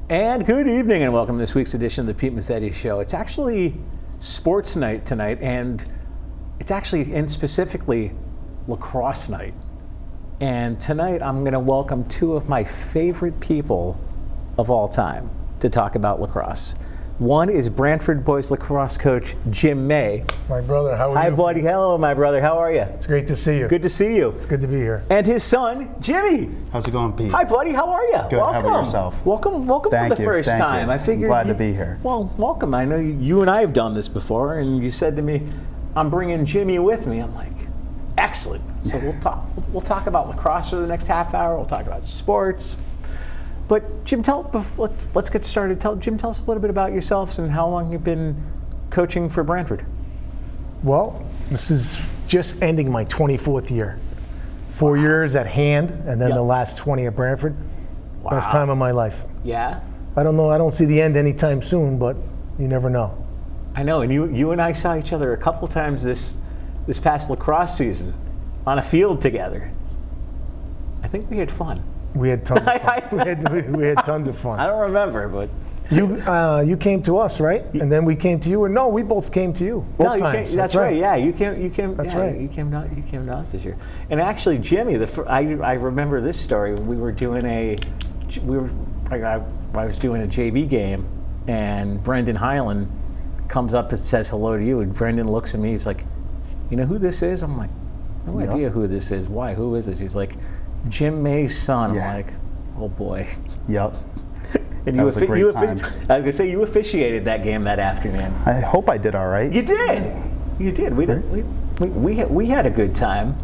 And good evening and welcome to this week's edition of the Pete Mezzetti Show. It's actually sports night tonight, and it's actually, and specifically, lacrosse night. And tonight I'm going to welcome two of my favorite people of all time to talk about lacrosse. One is Brantford boys lacrosse coach Jim May. My brother, how are you? Hi, buddy. Hello, my brother. How are you? It's great to see you. Good to see you. It's good to be here. And his son, Jimmy. How's it going, Pete? Hi, buddy. How are you? Good. Welcome. How about yourself? Welcome for the first time. You. I figured. I'm glad to be here. Well, welcome. I know you and I have done this before, and you said to me, "I'm bringing Jimmy with me." I'm like, excellent. So we'll talk about lacrosse for the next half hour. We'll talk about sports. But Jim, let's get started. Jim, tell us a little bit about yourselves and how long you've been coaching for Brantford. Well, this is just ending my 24th year. 4 years at hand, and then the last 20 at Brantford. Wow. Best time of my life. Yeah? I don't know. I don't see the end anytime soon, but you never know. I know, and you and I saw each other a couple times this past lacrosse season on a field together. I think we had fun. We had tons of fun. we had tons of fun. I don't remember, but you came to us, right? And then we came to you, and no, we both came to you. Both times. That's right. Yeah, you came. That's yeah, right. You came to us this year. And actually, Jimmy, I remember this story. We were doing I was doing a JV game, and Brendan Highland comes up and says hello to you, and Brendan looks at me. He's like, "You know who this is?" I'm like, "No idea who this is. Why? Who is this?" He's like, "Jim May's son." Yeah. I'm like, "Oh boy." Yep. And that was a great time. I was gonna say you officiated that game that afternoon. I hope I did all right. You did. You did. We had a good time.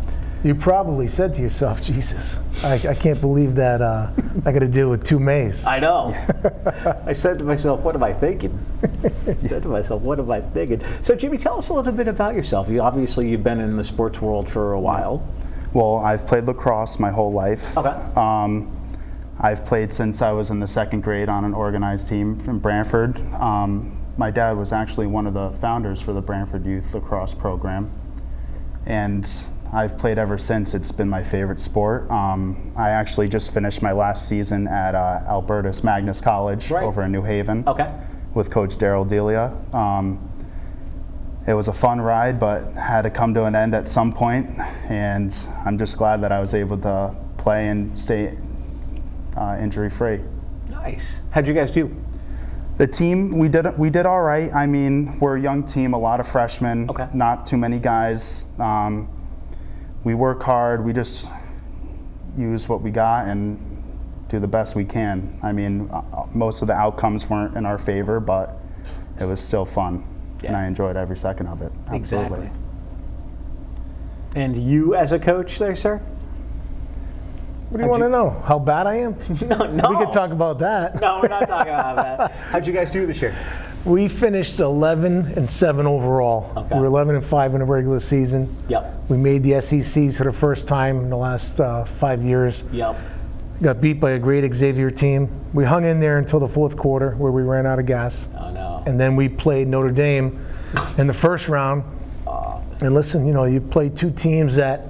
You probably said to yourself, "Jesus, I can't believe that I got to deal with two Mays." I know. I said to myself, "What am I thinking?" So, Jimmy, tell us a little bit about yourself. You've been in the sports world for a while. Well, I've played lacrosse my whole life. Okay. I've played since I was in the second grade on an organized team from Brantford. My dad was actually one of the founders for the Brantford Youth Lacrosse program. And I've played ever since. It's been my favorite sport. I actually just finished my last season at Albertus Magnus College over in New Haven with Coach Daryl Delia. It was a fun ride, but had to come to an end at some point, and I'm just glad that I was able to play and stay injury-free. Nice. How'd you guys do? The team, we did all right. I mean, we're a young team, a lot of freshmen, not too many guys. We work hard. We just use what we got and do the best we can. I mean, most of the outcomes weren't in our favor, but it was still fun. Yeah. And I enjoyed every second of it. Absolutely. Exactly. And you as a coach there, sir? What do you want to know? How bad I am? No. We could talk about that. No, we're not talking about that. How'd you guys do this year? We finished 11-7 overall. Okay. We were 11-5 in the regular season. Yep. We made the SECs for the first time in the last 5 years. Yep. Got beat by a great Xavier team. We hung in there until the fourth quarter where we ran out of gas. Oh, no. And then we played Notre Dame in the first round. And listen, you played two teams that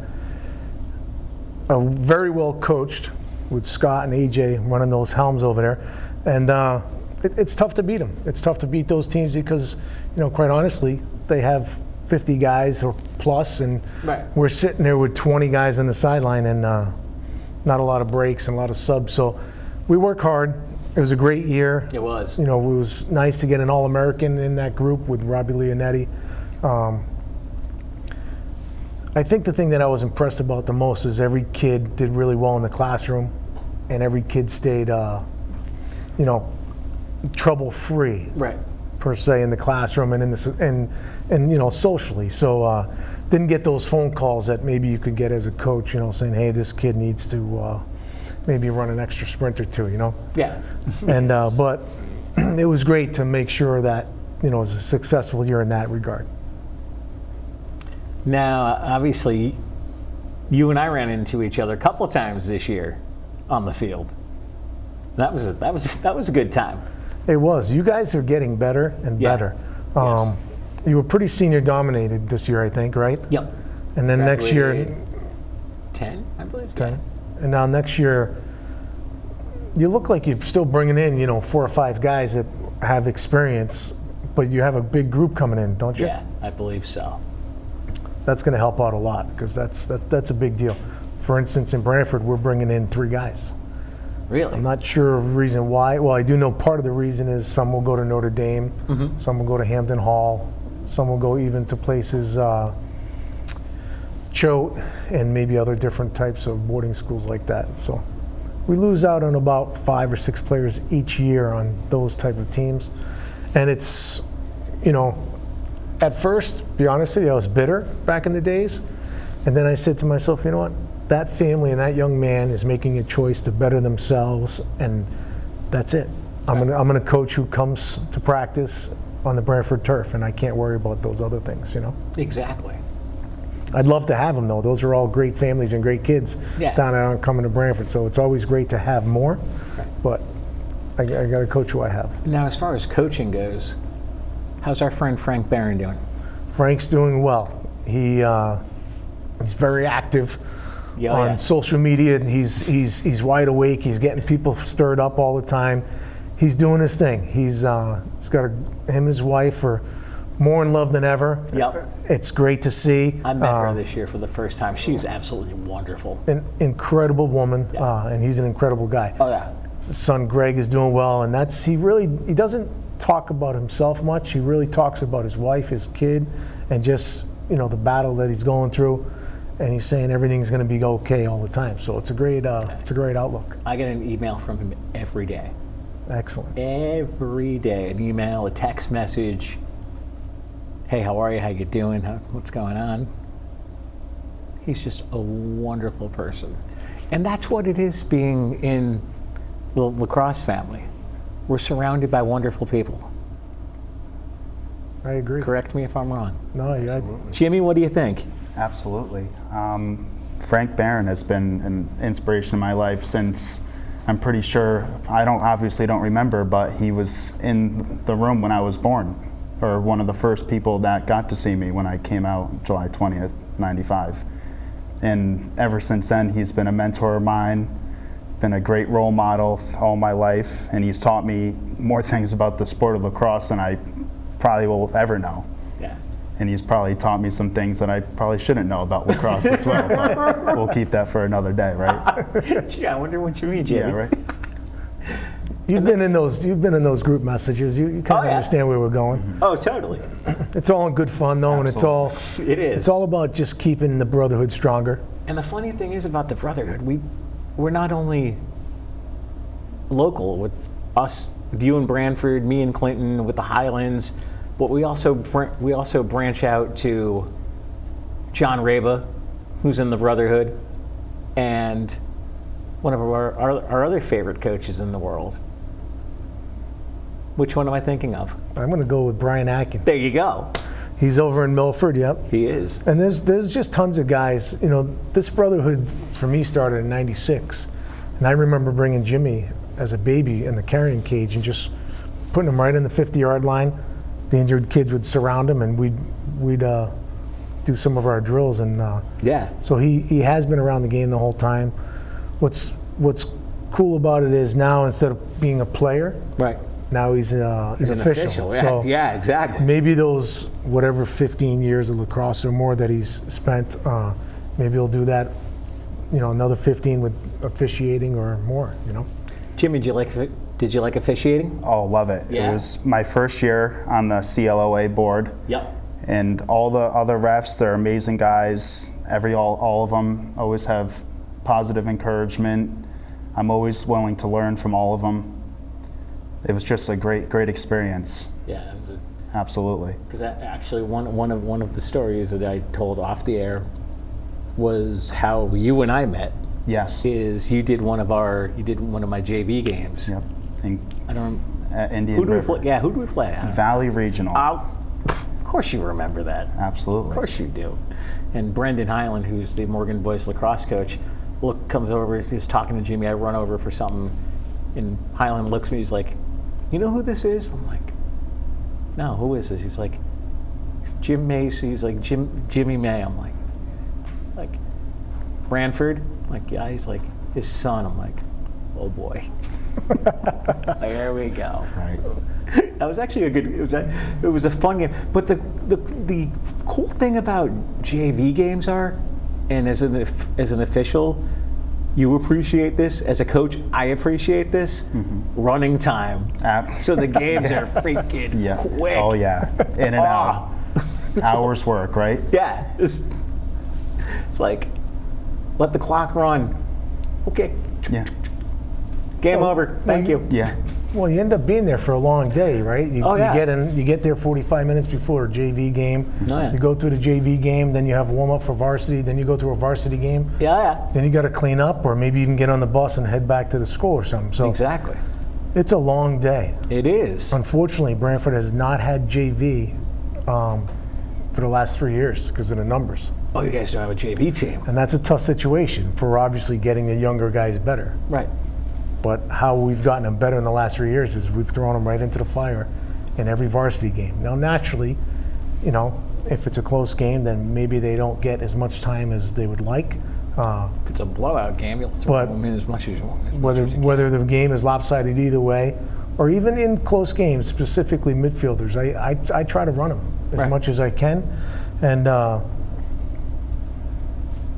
are very well coached with Scott and AJ running those helms over there. And it's tough to beat them. It's tough to beat those teams because, quite honestly, they have 50 guys or plus, and we're sitting there with 20 guys on the sideline and not a lot of breaks and a lot of subs. So we work hard. It was a great year. It was. It was nice to get an All-American in that group with Robbie Leonetti. I think the thing that I was impressed about the most is every kid did really well in the classroom, and every kid stayed, trouble-free, per se, in the classroom and and socially. So didn't get those phone calls that maybe you could get as a coach, saying, "Hey, this kid needs to maybe run an extra sprint or two," Yeah. And but it was great to make sure that it was a successful year in that regard. Now, obviously, you and I ran into each other a couple of times this year on the field. That was a good time. It was. You guys are getting better and better. Yes. You were pretty senior dominated this year, I think, right? Yep. And then next year, 10, I believe. 10. And now next year, you look like you're still bringing in, 4 or 5 guys that have experience, but you have a big group coming in, don't you? Yeah, I believe so. That's going to help out a lot because that's a big deal. For instance, in Brantford, we're bringing in 3 guys. Really? I'm not sure of the reason why. Well, I do know part of the reason is some will go to Notre Dame, some will go to Hampton Hall, some will go even to places, Choate, and maybe other different types of boarding schools like that. So we lose out on about 5 or 6 players each year on those type of teams. And it's, at first, to be honest with you, I was bitter back in the days. And then I said to myself, you know what? That family and that young man is making a choice to better themselves, and that's it. I'm gonna coach who comes to practice on the Brantford turf, and I can't worry about those other things, Exactly. I'd love to have them, though. Those are all great families and great kids down there coming to Brantford, so it's always great to have more. Right. But I got to coach who I have. Now, as far as coaching goes, how's our friend Frank Barron doing? Frank's doing well. He's very active on social media, and he's wide awake. He's getting people stirred up all the time. He's doing his thing. He's got him and his wife are more in love than ever. Yep. It's great to see. I met her this year for the first time. She's absolutely wonderful. An incredible woman, and he's an incredible guy. Oh yeah. His son Greg is doing well, and he doesn't talk about himself much. He really talks about his wife, his kid, and just the battle that he's going through. And he's saying everything's going to be okay all the time. So it's a great outlook. I get an email from him every day. Excellent. Every day, an email, a text message. Hey, how are you? How you doing? What's going on? He's just a wonderful person. And that's what it is being in the Lacrosse family. We're surrounded by wonderful people. I agree. Correct me if I'm wrong. No, Jimmy, what do you think? Absolutely. Frank Barron has been an inspiration in my life since, I'm pretty sure, obviously don't remember, but he was in the room when I was born, or one of the first people that got to see me when I came out July 20th, 95. And ever since then, he's been a mentor of mine, been a great role model all my life, and he's taught me more things about the sport of lacrosse than I probably will ever know. Yeah. And he's probably taught me some things that I probably shouldn't know about lacrosse as well, but we'll keep that for another day, right? Gee, I wonder what you mean, Jimmy. Yeah, right? You've been in those group messages. You kind of understand where we're going. Oh, totally. It's all in good fun, though, Absolutely. and It is. it's all about just keeping the brotherhood stronger. And the funny thing is about the brotherhood, we're not only local with us, with you in Brantford, me in Clinton, with the Highlands, but we also branch out to John Rava, who's in the brotherhood, and one of our other favorite coaches in the world. Which one am I thinking of? I'm going to go with Brian Atkin. There you go. He's over in Milford, yep. He is. And there's just tons of guys. This brotherhood for me started in '96, and I remember bringing Jimmy as a baby in the carrying cage and just putting him right in the 50-yard line. The injured kids would surround him, and we'd do some of our drills. And so he has been around the game the whole time. What's cool about it is now, instead of being a player, Right. now he's an official. Yeah, So yeah, exactly. maybe those whatever 15 years of lacrosse or more that he's spent, maybe he'll do that, another 15 with officiating or more. Jimmy, did you like officiating? Oh, love it. Yeah. It was my first year on the CLOA board. Yep. And all the other refs, they're amazing guys. All of them always have positive encouragement. I'm always willing to learn from all of them. It was just a great experience. Yeah, it was Absolutely. because actually one of the stories that I told off the air was how you and I met. Yes. Is you did one of my JV games. Yep. I don't. Indian Who do we River. play? Yeah, who do we play? Valley Regional. Of course you remember that. Absolutely. Of course you do. And Brendan Highland, who's the Morgan Boys lacrosse coach, comes over. He's talking to Jimmy. I run over for something, and Highland looks at me. He's like, "You know who this is?" I'm like, "No, who is this?" He's like, "Jim Macy." He's like, Jimmy May. I'm like Brantford. I'm like, yeah. He's like, his son. I'm like, oh boy. There we go. Right. That was actually a good. It was a fun game. But the cool thing about JV games are, and as an official, you appreciate this. As a coach, I appreciate this. Running time. So the games are freaking quick. Oh yeah, in and out. Hours work, right? Yeah. It's like, let the clock run. Okay. Yeah. Game over. Thank you. Yeah. Well, you end up being there for a long day, right? You yeah. You get there 45 minutes before a JV game. Oh, yeah. You go through the JV game, then you have a warm up for varsity, then you go to a varsity game. Yeah. Then you got to clean up, or maybe even get on the bus and head back to the school or something. So Exactly. it's a long day. It is. Unfortunately, Brantford has not had JV for the last 3 years because of the numbers. Oh, you guys don't have a JV team. And that's a tough situation for obviously getting the younger guys better. Right. But how we've gotten them better in the last 3 years is we've thrown them right into the fire in every varsity game. Now, naturally, you know, if it's a close game, then maybe they don't get as much time as they would like. If it's a blowout game, you'll throw them in as much as you want. Whether the game is lopsided either way, or even in close games, specifically midfielders, I try to run them as much as I can, and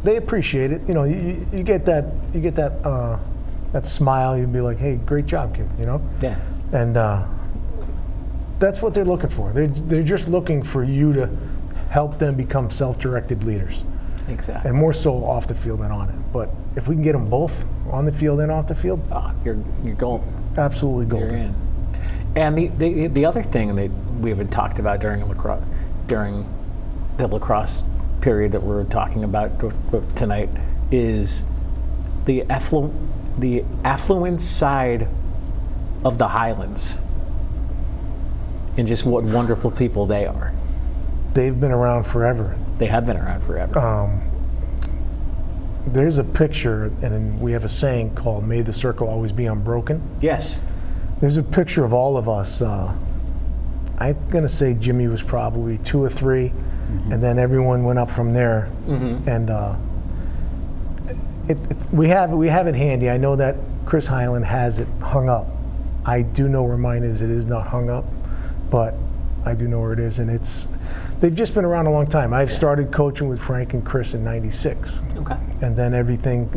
they appreciate it. You know, you get that smile. You'd be like, "Hey, great job, kid," you know? Yeah. And that's what they're looking for. They're just looking for you to help them become self-directed leaders. Exactly. And more so off the field than on it. But if we can get them both on the field and off the field, you're golden. Absolutely golden. You're in. And the other thing that we haven't talked about during the lacrosse period that we're talking about tonight is the affluent side of the Highlands, and just what wonderful people they are. They've been around forever. They have been around forever. There's a picture, and we have a saying called "May the circle always be unbroken." Yes. There's a picture of all of us. I'm gonna say Jimmy was probably 2 or 3, and then everyone went up from there. And we have it handy. I know that Chris Hyland has it hung up. I do know where mine is. It is not hung up, but I do know where it is, and they've just been around a long time. I've started coaching with Frank and Chris in '96. Okay. And then everything,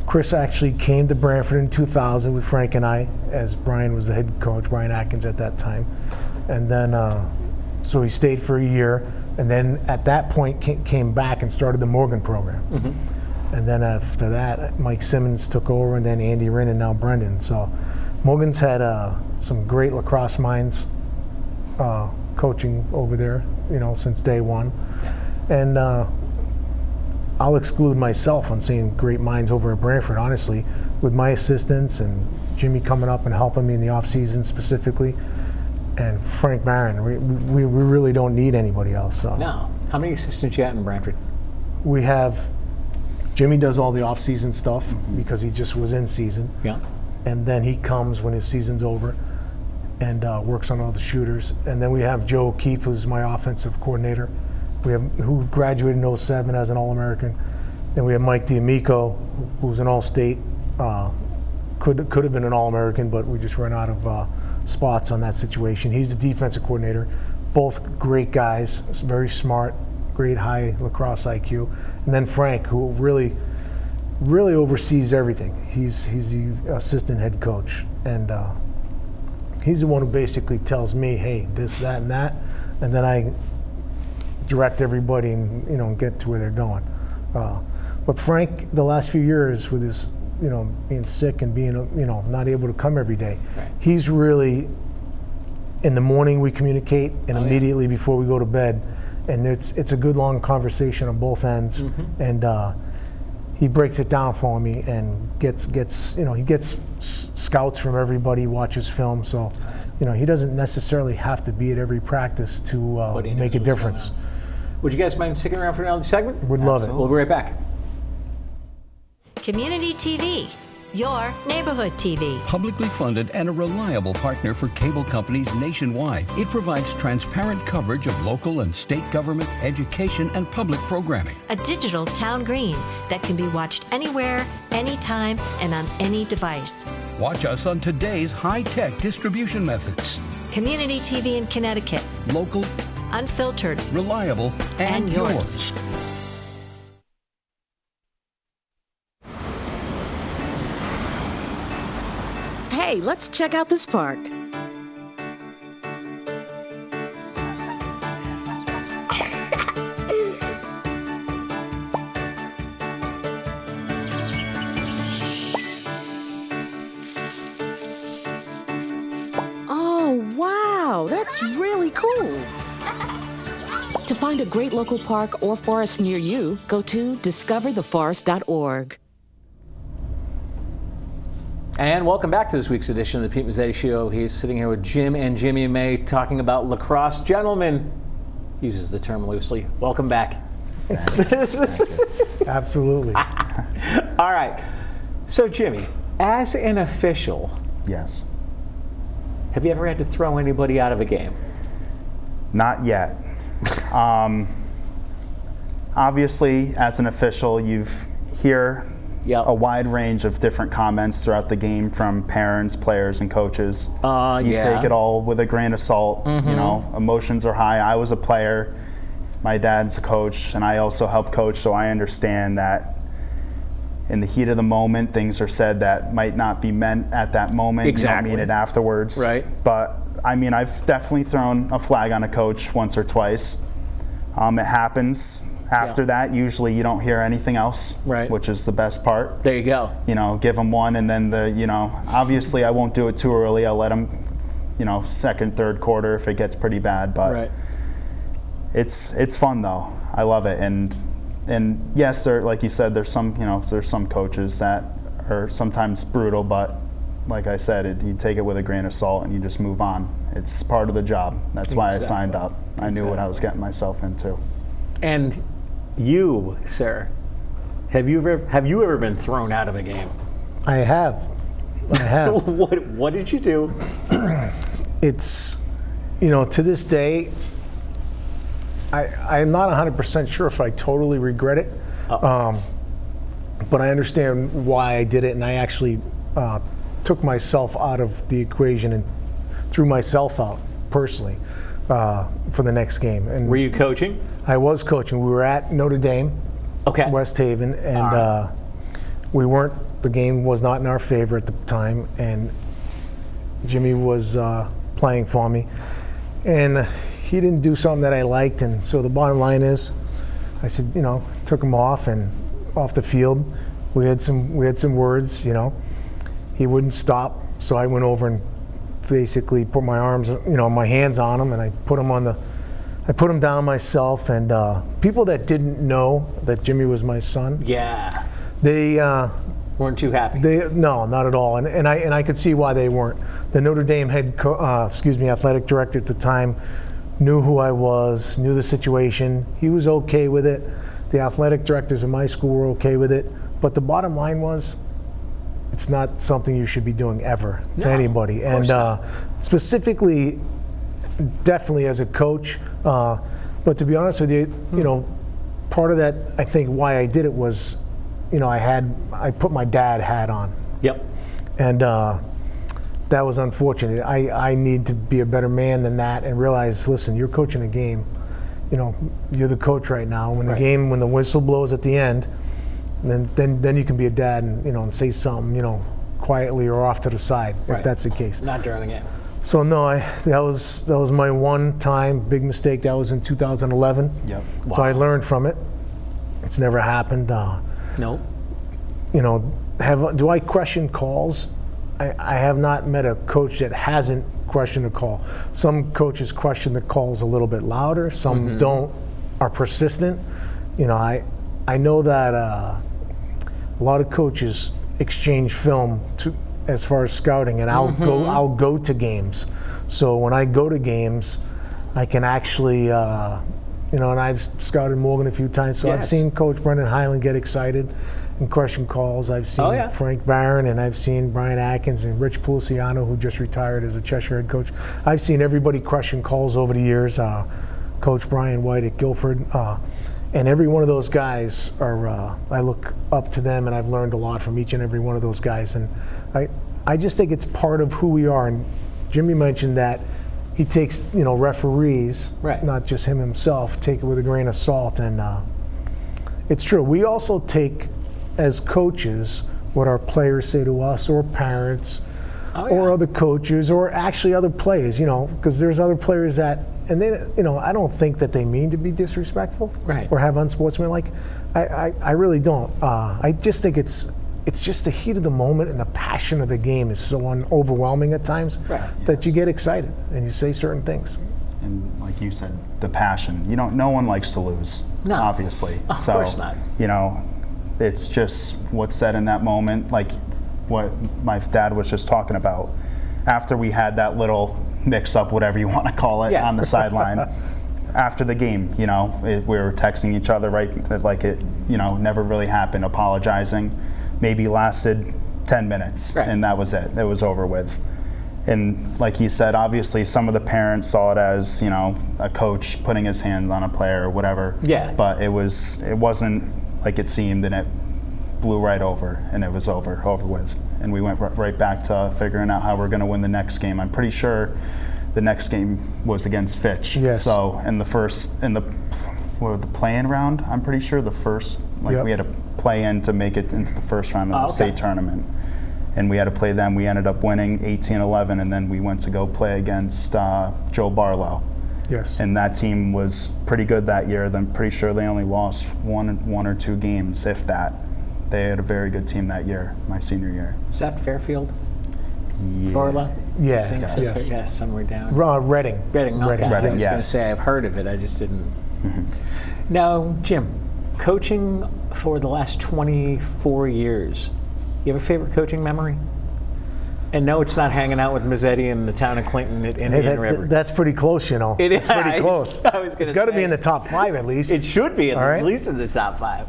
Chris actually came to Brantford in 2000 with Frank and I, as Brian was the head coach, Brian Atkins at that time. And then, so he stayed for a year, and then at that point came back and started the Morgan program. And then after that, Mike Simmons took over, and then Andy Wren, and now Brendan. So Morgan's had some great lacrosse minds coaching over there, you know, since day one. And I'll exclude myself on saying great minds over at Brantford, honestly, with my assistants and Jimmy coming up and helping me in the off season specifically, and Frank Barron. We really don't need anybody else. So. No. How many assistants you got in Brantford? We have, Jimmy does all the off season stuff because he just was in season. Yeah. And then he comes when his season's over and works on all the shooters. And then we have Joe O'Keefe, who's my offensive coordinator, who graduated in '07 as an All-American. Then we have Mike D'Amico, who's an All-State. Could have been an All-American, but we just ran out of spots on that situation. He's the defensive coordinator. Both great guys, very smart, great high lacrosse IQ. And then Frank, who really oversees everything. He's the assistant head coach, and he's the one who basically tells me, hey, this, that, and that, and then I direct everybody and, you know, get to where they're going. But Frank, the last few years with his, you know, being sick and being, you know, not able to come every day, he's really, in the morning we communicate, and immediately before we go to bed, and it's a good long conversation on both ends, and he breaks it down for me and gets you know, he gets scouts from everybody, watches film, so you know, he doesn't necessarily have to be at every practice to make a difference. Would you guys mind sticking around for another segment? Would love it. We'll be right back. Community TV, your neighborhood TV. Publicly funded and a reliable partner for cable companies nationwide, it provides transparent coverage of local and state government, education, and public programming. A digital town green that can be watched anywhere, anytime, and on any device. Watch us on today's high-tech distribution methods. Community TV in Connecticut. Local, Unfiltered. reliable, and yours. Hey, let's check out this park. Oh, wow, that's really cool. To find a great local park or forest near you, go to discovertheforest.org. And welcome back to this week's edition of the Pete Mezzetti Show. He's sitting here with Jim and Jimmy and May talking about lacrosse. Gentlemen, he uses the term loosely. Welcome back. Absolutely. All right. So, Jimmy, as an official, Yes. have you ever had to throw anybody out of a game? Not yet. Obviously, as an official, you've hear Yep. a wide range of different comments throughout the game from parents, players, and coaches. You Yeah. take it all with a grain of salt. You know, emotions are high. I was a player. My dad's a coach, and I also help coach, so I understand that in the heat of the moment, things are said that might not be meant at that moment. Exactly. You don't mean it afterwards. Right. But I mean, I've definitely thrown a flag on a coach once or twice. It happens. After that, usually you don't hear anything else, Right. which is the best part. There you go. You know, give them one, and then obviously I won't do it too early. I'll let them, second, third quarter if it gets pretty bad. But Right. it's fun though. I love it, and yes, like you said, there's some coaches that are sometimes brutal, but like I said, you take it with a grain of salt and you just move on. It's part of the job. That's why I signed up. I knew what I was getting myself into. And you, sir, have you ever been thrown out of a game? I have. What did you do? It's, to this day, I'm not 100% sure if I totally regret it, but I understand why I did it, and I actually took myself out of the equation and threw myself out personally for the next game. And Were you coaching? I was coaching. We were at Notre Dame, Okay. West Haven, and the game was not in our favor at the time, and Jimmy was playing for me, and he didn't do something that I liked, and so the bottom line is, I said, took him off the field. We had some words, He wouldn't stop, so I went over and basically put my arms, my hands on him, and I put him down myself. And people that didn't know that Jimmy was my son, Yeah. they Weren't too happy. no, not at all, and I could see why they weren't. The Notre Dame athletic director at the time knew who I was, knew the situation. He was okay with it. The athletic directors in my school were okay with it. But the bottom line was, it's not something you should be doing ever to anybody. And specifically, definitely as a coach. But to be honest with you, part of that, I think why I did it was, I put my dad hat on. Yep. And that was unfortunate. I need to be a better man than that and realize, listen, you're coaching a game. You're the coach right now. When the whistle blows at the end, then you can be a dad and say something, quietly or off to the side, if that's the case. Not during the game. So no, that was my one time big mistake. That was in 2011. Yep. So I learned from it. It's never happened. Nope. Do I question calls? I have not met a coach that hasn't questioned a call. Some coaches question the calls a little bit louder. Some don't, are persistent. I know that a lot of coaches exchange film as far as scouting, and I'll go to games. So when I go to games, I can actually, and I've scouted Morgan a few times, so I've seen Coach Brendan Highland get excited, in crushing calls. I've seen Oh, yeah. Frank Barron, and I've seen Brian Atkins and Rich Puliciano, who just retired as a Cheshire head coach. I've seen everybody crushing calls over the years. Coach Brian White at Guilford. And every one of those guys are, I look up to them, and I've learned a lot from each and every one of those guys. And I just think it's part of who we are. And Jimmy mentioned that he takes, referees, Right. not just him himself, take it with a grain of salt. And it's true. We also take, as coaches, what our players say to us, or parents, or other coaches, or actually other players, because there's other players that, and they, I don't think that they mean to be disrespectful, Right. or have unsportsmanlike. I really don't. I just think it's just the heat of the moment, and the passion of the game is so overwhelming at times, Right. that you get excited and you say certain things. And like you said, the passion. No one likes to lose, No. obviously. Of course not. It's just what's said in that moment, like what my dad was just talking about. After we had that little mix-up, whatever you want to call it, Yeah. on the sideline, after the game, we were texting each other, right, like it, never really happened, apologizing. Maybe lasted 10 minutes, Right. and that was it. It was over with. And like you said, obviously some of the parents saw it as, a coach putting his hand on a player or whatever. Yeah. But it wasn't like it seemed, and it blew right over, and it was over with. And we went right back to figuring out how we're going to win the next game. I'm pretty sure the next game was against Fitch. Yes. So in the play-in round, I'm pretty sure the first, Yep. we had to play in to make it into the first round of the okay. state tournament. And we had to play them. We ended up winning 18-11, and then we went to go play against Joe Barlow. Yes. And that team was pretty good that year. I'm pretty sure they only lost one or two games, if that. They had a very good team that year, my senior year. Is that Fairfield? Yeah. Barlow? Yeah. I think Yes. so. Yeah, somewhere down. Reading. Reading, okay. Reading. I was going to yes. say I've heard of it, I just didn't. Now, Jim, coaching for the last 24 years, you have a favorite coaching memory? And no, it's not hanging out with Mezzetti in the town of Clinton at Indian River. That's pretty close, It is. It's pretty close. I was gonna it's got to say. be in the top 5 at least. It should be All right. at least in the top 5.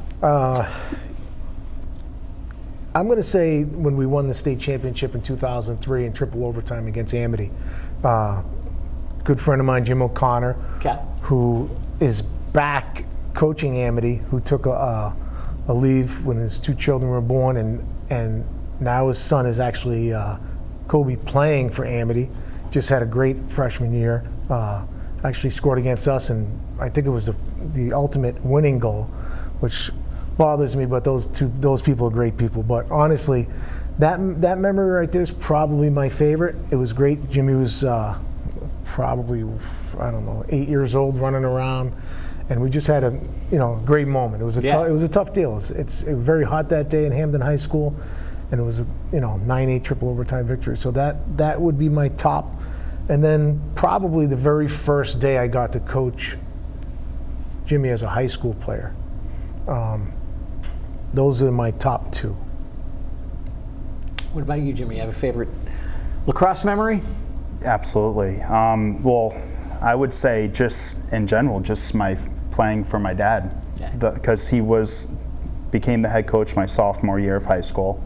I'm going to say when we won the state championship in 2003 in triple overtime against Amity, good friend of mine, Jim O'Connor, Okay. who is back coaching Amity, who took a leave when his 2 children were born, and now his son is actually Kobe playing for Amity. Just had a great freshman year. Actually scored against us, and I think it was the ultimate winning goal, which bothers me, but those people are great people. But honestly, that memory right there is probably my favorite. It was great. Jimmy was probably, 8 years old, running around, and we just had a great moment. It was a tough deal. It was very hot that day in Hampden High School, and it was a 9-8 triple overtime victory. So that would be my top. And then probably the very first day I got to coach Jimmy as a high school player. Those are my top 2. What about you, Jimmy? You have a favorite lacrosse memory? Absolutely. Well, I would say just in general, just my playing for my dad, because he became the head coach my sophomore year of high school,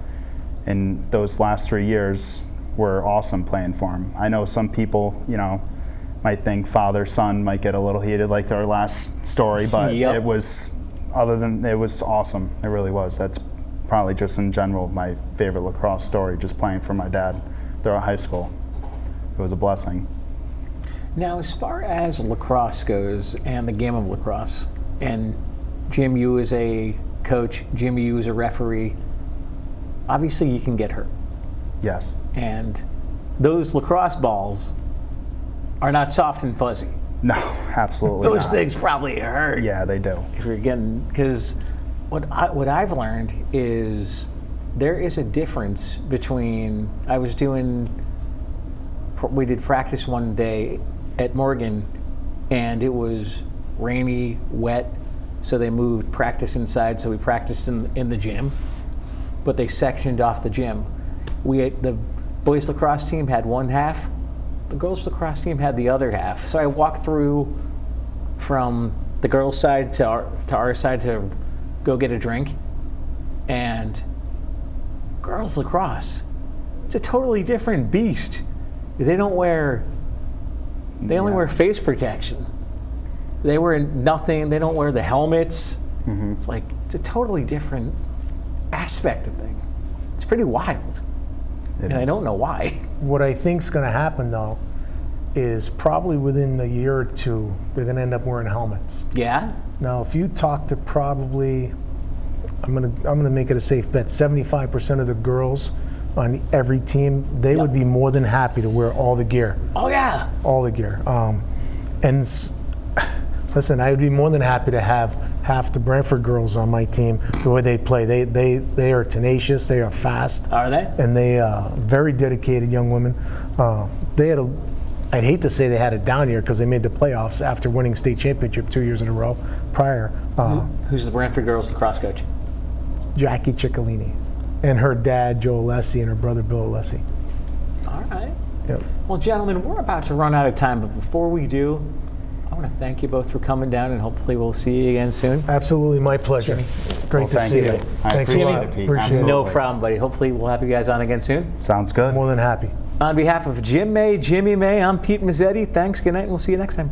and those last 3 years were awesome playing for him. I know some people, might think father son might get a little heated like our last story, but Yep. it was awesome. It really was. That's probably just in general my favorite lacrosse story, just playing for my dad throughout high school. It was a blessing. Now, as far as lacrosse goes and the game of lacrosse, and Jim, you as a coach, Jim, you as a referee, obviously you can get hurt. Yes. And those lacrosse balls are not soft and fuzzy. No, absolutely Those not. things probably hurt. Yeah, they do. If you're getting, because what I've learned is there is a difference between, we did practice one day at Morgan, and it was rainy, wet, so they moved practice inside, so we practiced in the gym, but they sectioned off the gym. The boys lacrosse team had one half, the girls lacrosse team had the other half. So I walked through from the girls' side to our side to go get a drink, And girls lacrosse, it's a totally different beast. They don't wear, they only wear face protection. They wear nothing, they don't wear the helmets. It's like, it's a totally different aspect of thing. It's pretty wild. And I don't know why. What I think's going to happen, though, is probably within a year or two, they're going to end up wearing helmets. Yeah? Now, if you talk to probably, I'm gonna make it a safe bet, 75% of the girls on every team, they would be more than happy to wear all the gear. Oh yeah. All the gear. Listen, I would be more than happy to have half the Brantford girls on my team the way they play. They are tenacious. They are fast. Are they? And they very dedicated young women. They had I'd hate to say they had it down here because they made the playoffs after winning state championship 2 years in a row prior. Who's the Brantford girls lacrosse coach? Jackie Ciccolini, and her dad Joe Alessi and her brother Bill Alessi. All right. Yep. Well, gentlemen, we're about to run out of time, but before we do, I want to thank you both for coming down, and hopefully we'll see you again soon. Absolutely, my pleasure. Jimmy. Great to thank see you. you. I Thanks a appreciate lot. it, Pete. Appreciate Absolutely. No problem, buddy. Hopefully we'll have you guys on again soon. Sounds good. More than happy. On behalf of Jim May, Jimmy May, I'm Pete Mezzetti. Thanks, good night, and we'll see you next time.